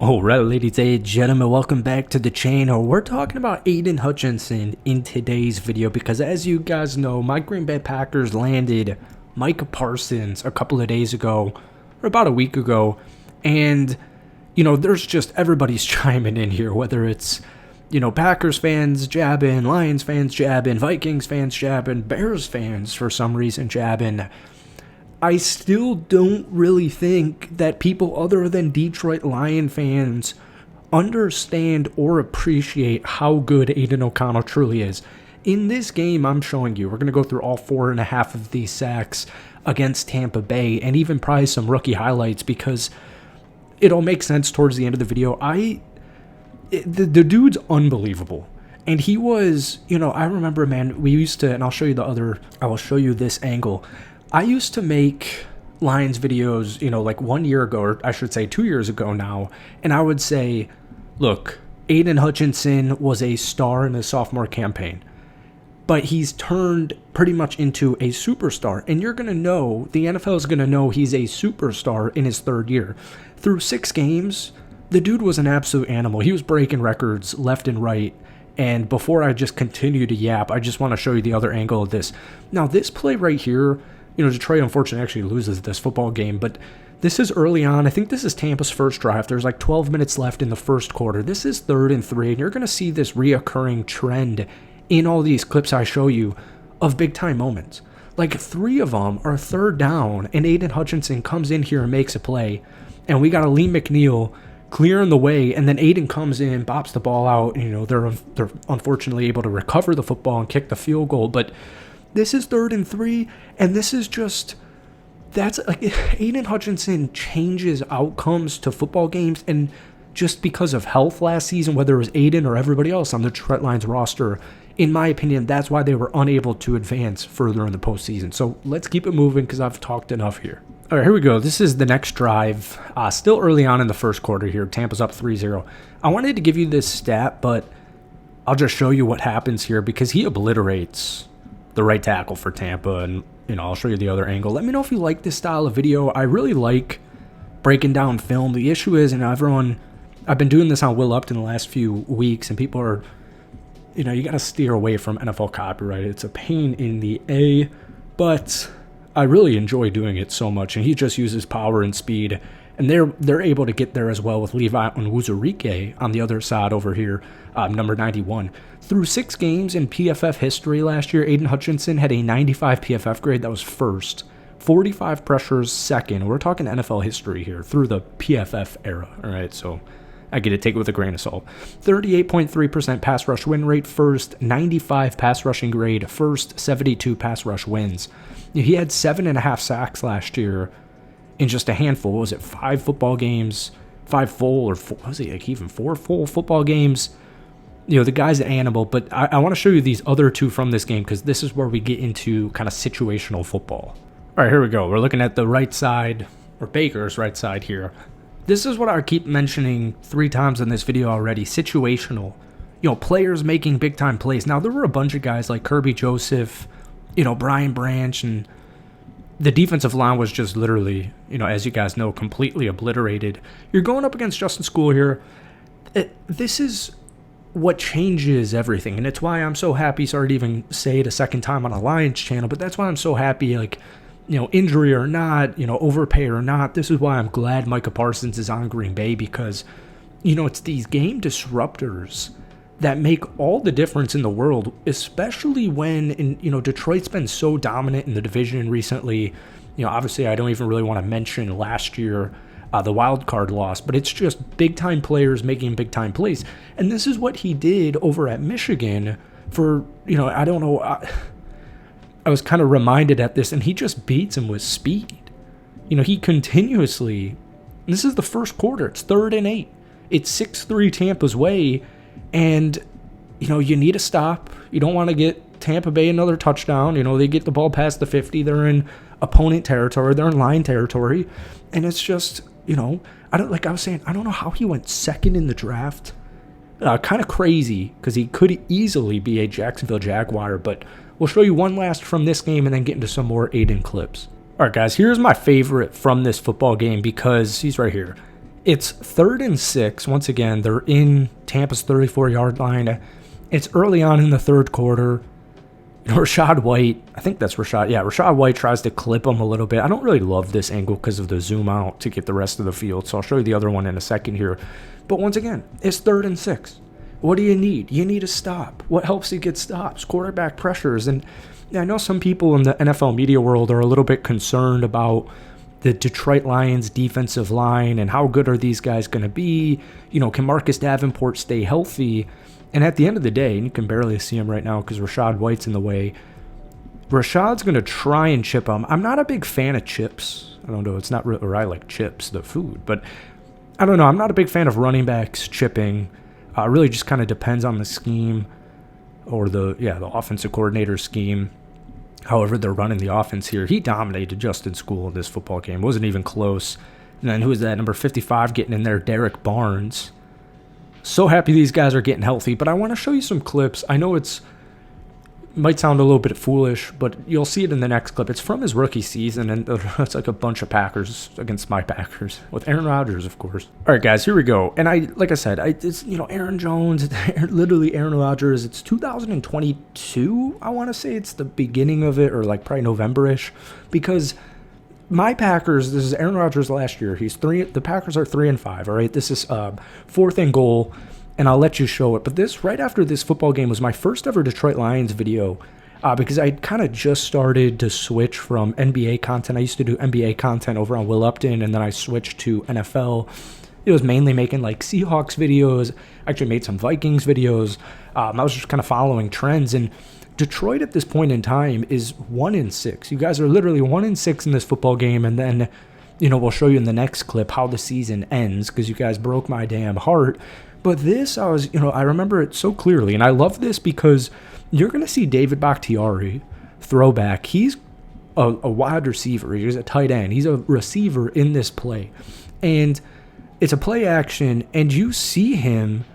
Alright, ladies and gentlemen, welcome back to the channel. We're talking about Aidan Hutchinson in today's video because, as you guys know, my Green Bay Packers landed Micah Parsons a couple of days ago, or about a week ago, and, there's just everybody's chiming in here, whether it's, Packers fans jabbing, Lions fans jabbing, Vikings fans jabbing, Bears fans for some reason jabbing. I still don't really think that people other than Detroit Lion fans understand or appreciate how good Aidan O'Connell truly is. In this game I'm showing you, we're going to go through all 4.5 of these sacks against Tampa Bay and even probably some rookie highlights because it'll make sense towards the end of the video. The dude's unbelievable. And he was, I remember, man, we used to, and I'll show you this angle. I used to make Lions videos, like 1 year ago, or I should say 2 years ago now, and I would say, look, Aidan Hutchinson was a star in his sophomore campaign, but he's turned pretty much into a superstar, and you're going to know, the NFL is going to know he's a superstar in his third year. Through 6 games, the dude was an absolute animal. He was breaking records left and right. And before I just continue to yap, I just want to show you the other angle of this. Now, this play right here, Detroit unfortunately actually loses this football game, but this is early on. I think this is Tampa's first drive. There's like 12 minutes left in the first quarter. This is 3rd and 3, and you're going to see this reoccurring trend in all these clips I show you of big-time moments. Like 3 of them are 3rd down, and Aidan Hutchinson comes in here and makes a play, and we got a Lee McNeil clearing the way, and then Aidan comes in, bops the ball out. They're unfortunately able to recover the football and kick the field goal, but this is 3rd and 3, and this is just, that's like, Aidan Hutchinson changes outcomes to football games, and just because of health last season, whether it was Aidan or everybody else on the Detroit Lions roster, in my opinion, that's why they were unable to advance further in the postseason. So let's keep it moving because I've talked enough here. All right, here we go. This is the next drive. Still early on in the first quarter here. Tampa's up 3-0. I wanted to give you this stat, but I'll just show you what happens here because he obliterates the right tackle for Tampa, and I'll show you the other angle. Let me know if you like this style of video. I really like breaking down film. The issue is, I've been doing this on Will Upton the last few weeks, and people are, you got to steer away from NFL copyright. It's a pain in the A, but I really enjoy doing it so much, and he just uses power and speed, and they're able to get there as well with Levi Onwuzurike on the other side over here, number 91. Through 6 games in PFF history last year, Aidan Hutchinson had a 95 PFF grade. That was first. 45 pressures, second. We're talking NFL history here through the PFF era. All right, so I get to take it with a grain of salt. 38.3% pass rush win rate, first. 95 pass rushing grade, first. 72 pass rush wins. He had 7.5 sacks last year in just a handful. What was it, 5 football games? 5 full, or 4, was it like even 4 full football games? The guy's an animal, but I want to show you these other 2 from this game because this is where we get into kind of situational football. All right, here we go. We're looking at the right side, or Baker's right side here. This is what I keep mentioning 3 times in this video already, situational. Players making big-time plays. Now, there were a bunch of guys like Kirby Joseph, Brian Branch, and the defensive line was just literally, as you guys know, completely obliterated. You're going up against Justin School here. This is what changes everything, and it's why I'm so happy. Sorry to even say it a second time on a Lions channel, but that's why I'm so happy, injury or not, overpay or not. This is why I'm glad Micah Parsons is on Green Bay because, it's these game disruptors that make all the difference in the world, especially when, Detroit's been so dominant in the division recently. Obviously I don't even really want to mention last year, the wild card loss, but it's just big-time players making big-time plays. And this is what he did over at Michigan for, I don't know, I was kind of reminded at this, and he just beats him with speed. He continuously, this is the first quarter, it's 3rd and 8. It's 6-3 Tampa's way, and, you need a stop. You don't want to get Tampa Bay another touchdown. They get the ball past the 50. They're in opponent territory. They're in line territory. And it's just, I was saying, I don't know how he went 2nd in the draft. Kind of crazy because he could easily be a Jacksonville Jaguar, but we'll show you one last from this game and then get into some more Aidan clips. All right, guys, here's my favorite from this football game because he's right here. It's 3rd and 6. Once again, they're in Tampa's 34-yard line. It's early on in the third quarter. Rashad White, I think that's Rashad. Yeah, Rashad White tries to clip him a little bit. I don't really love this angle because of the zoom out to get the rest of the field, so I'll show you the other one in a second here. But once again, it's 3rd and 6. What do you need? You need a stop. What helps you get stops? Quarterback pressures. And I know some people in the NFL media world are a little bit concerned about the Detroit Lions defensive line and how good are these guys going to be? You know, can Marcus Davenport stay healthy? And at the end of the day, and you can barely see him right now because Rashad White's in the way, Rashad's going to try and chip him. I'm not a big fan of chips. I don't know. It's not really, or I like chips, the food. But I don't know. I'm not a big fan of running backs chipping. It really just kind of depends on the scheme or the offensive coordinator scheme. However, they're running the offense here. He dominated Justin School in this football game. It wasn't even close. And then who is that? Number 55 getting in there, Derek Barnes. So happy these guys are getting healthy. But I want to show you some clips. I know it might sound a little bit foolish, but you'll see it in the next clip. It's from his rookie season, and it's like a bunch of Packers against my Packers with Aaron Rodgers, of course. All right, guys, here we go. And like I said, it's Aaron Jones, literally Aaron Rodgers. It's 2022. I want to say it's the beginning of it, or like probably November-ish, because my Packers. This is Aaron Rodgers last year. The Packers are 3-5. All right, this is 4th and goal. And I'll let you show it. But this, right after this football game, was my first ever Detroit Lions video because I kind of just started to switch from NBA content. I used to do NBA content over on Will Upton, and then I switched to NFL. It was mainly making like Seahawks videos. I actually made some Vikings videos. I was just kind of following trends. And Detroit at this point in time is 1-6. You guys are literally 1-6 in this football game. And then, we'll show you in the next clip how the season ends because you guys broke my damn heart. But this, I remember it so clearly, and I love this because you're going to see David Bakhtiari, throwback. He's a wide receiver. He's a tight end. He's a receiver in this play. And it's a play action, and you see him,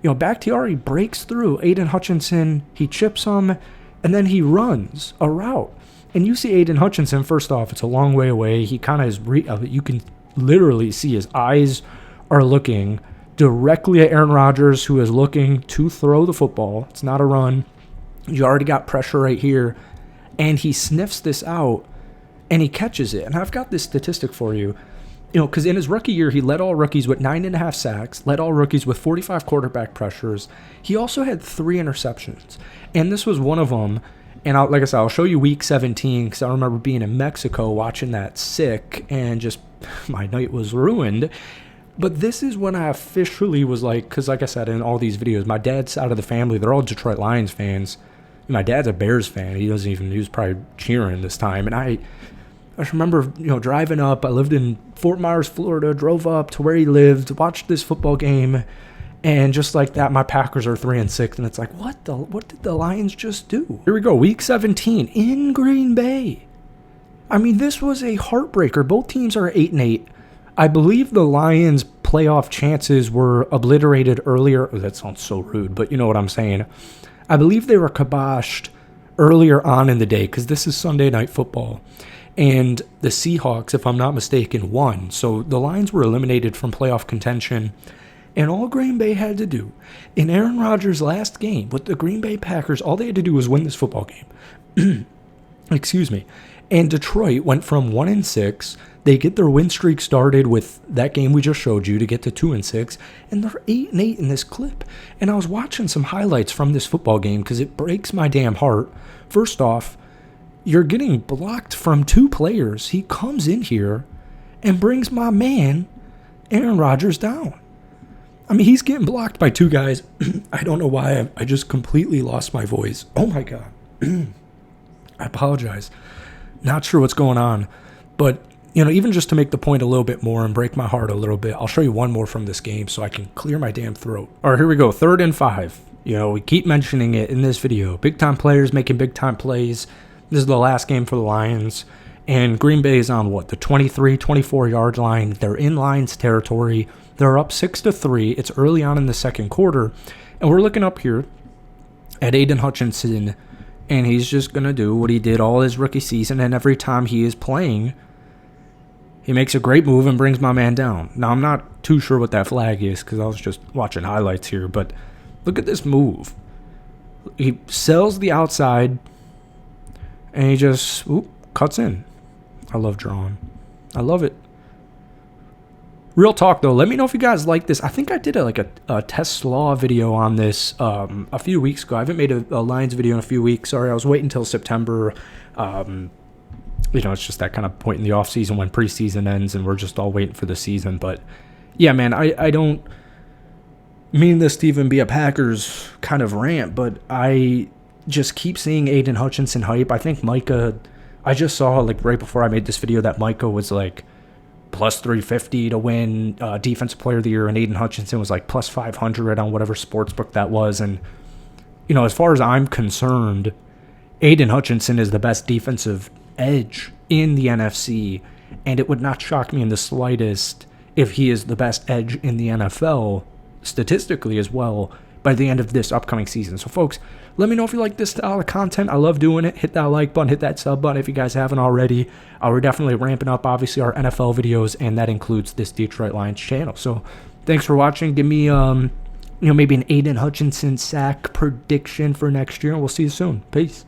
Bakhtiari breaks through Aidan Hutchinson. He chips him, and then he runs a route. And you see Aidan Hutchinson, first off, it's a long way away. He kind of is, you can literally see his eyes are looking directly at Aaron Rodgers, who is looking to throw the football. It's not a run. You already got pressure right here. And he sniffs this out, and he catches it. And I've got this statistic for you. Because in his rookie year, he led all rookies with 9.5 sacks, led all rookies with 45 quarterback pressures. He also had 3 interceptions. And this was one of them. And like I said, I'll show you week 17, because I remember being in Mexico watching that sick, and just my night was ruined. But this is when I officially was like, because like I said in all these videos, my dad's side of the family, they're all Detroit Lions fans. My dad's a Bears fan. He was probably cheering this time. And I just remember, driving up. I lived in Fort Myers, Florida, drove up to where he lived, watched this football game. And just like that, my Packers are 3-6. And it's like, what did the Lions just do? Here we go, week 17 in Green Bay. I mean, this was a heartbreaker. Both teams are 8-8. I believe the Lions' playoff chances were obliterated earlier. Oh, that sounds so rude, but you know what I'm saying. I believe they were kiboshed earlier on in the day because this is Sunday Night Football. And the Seahawks, if I'm not mistaken, won. So the Lions were eliminated from playoff contention. And all Green Bay had to do in Aaron Rodgers' last game with the Green Bay Packers, all they had to do was win this football game. Excuse me. And Detroit went from 1-6. They get their win streak started with that game we just showed you to get to 2-6. And they're 8-8 in this clip. And I was watching some highlights from this football game because it breaks my damn heart. First off, you're getting blocked from 2 players. He comes in here and brings my man, Aaron Rodgers, down. I mean, he's getting blocked by 2 guys. I don't know why. I just completely lost my voice. Oh, my God. I apologize. Not sure what's going on. But, even just to make the point a little bit more and break my heart a little bit, I'll show you one more from this game so I can clear my damn throat. All right, here we go. 3rd and 5. We keep mentioning it in this video. Big-time players making big-time plays. This is the last game for the Lions. And Green Bay is on, the 23, 24-yard line. They're in Lions territory. They're up 6-3. It's early on in the second quarter. And we're looking up here at Aidan Hutchinson, and he's just going to do what he did all his rookie season. And every time he is playing, He makes a great move and brings my man down. Now, I'm not too sure what that flag is because I was just watching highlights here, but look at this move. He sells the outside, and he just cuts in. I love drawing. I love it. Real talk, though. Let me know if you guys like this. I think I did a test slaw video on this a few weeks ago. I haven't made a Lions video in a few weeks. Sorry, I was waiting until September. It's just that kind of point in the offseason when preseason ends and we're just all waiting for the season. But, yeah, man, I don't mean this to even be a Packers kind of rant, but I just keep seeing Aidan Hutchinson hype. I think Micah, I just saw, right before I made this video, that Micah was, plus 350 to win Defensive Player of the Year, and Aidan Hutchinson was, plus 500 on whatever sportsbook that was. And, as far as I'm concerned, Aidan Hutchinson is the best defensive edge in the NFC, and it would not shock me in the slightest if he is the best edge in the NFL, statistically as well, by the end of this upcoming season. So, folks, let me know if you like this style of content. I love doing it. Hit that like button, hit that sub button if you guys haven't already. We're definitely ramping up, obviously, our NFL videos, and that includes this Detroit Lions channel. So, thanks for watching. Give me, maybe an Aidan Hutchinson sack prediction for next year, and we'll see you soon. Peace.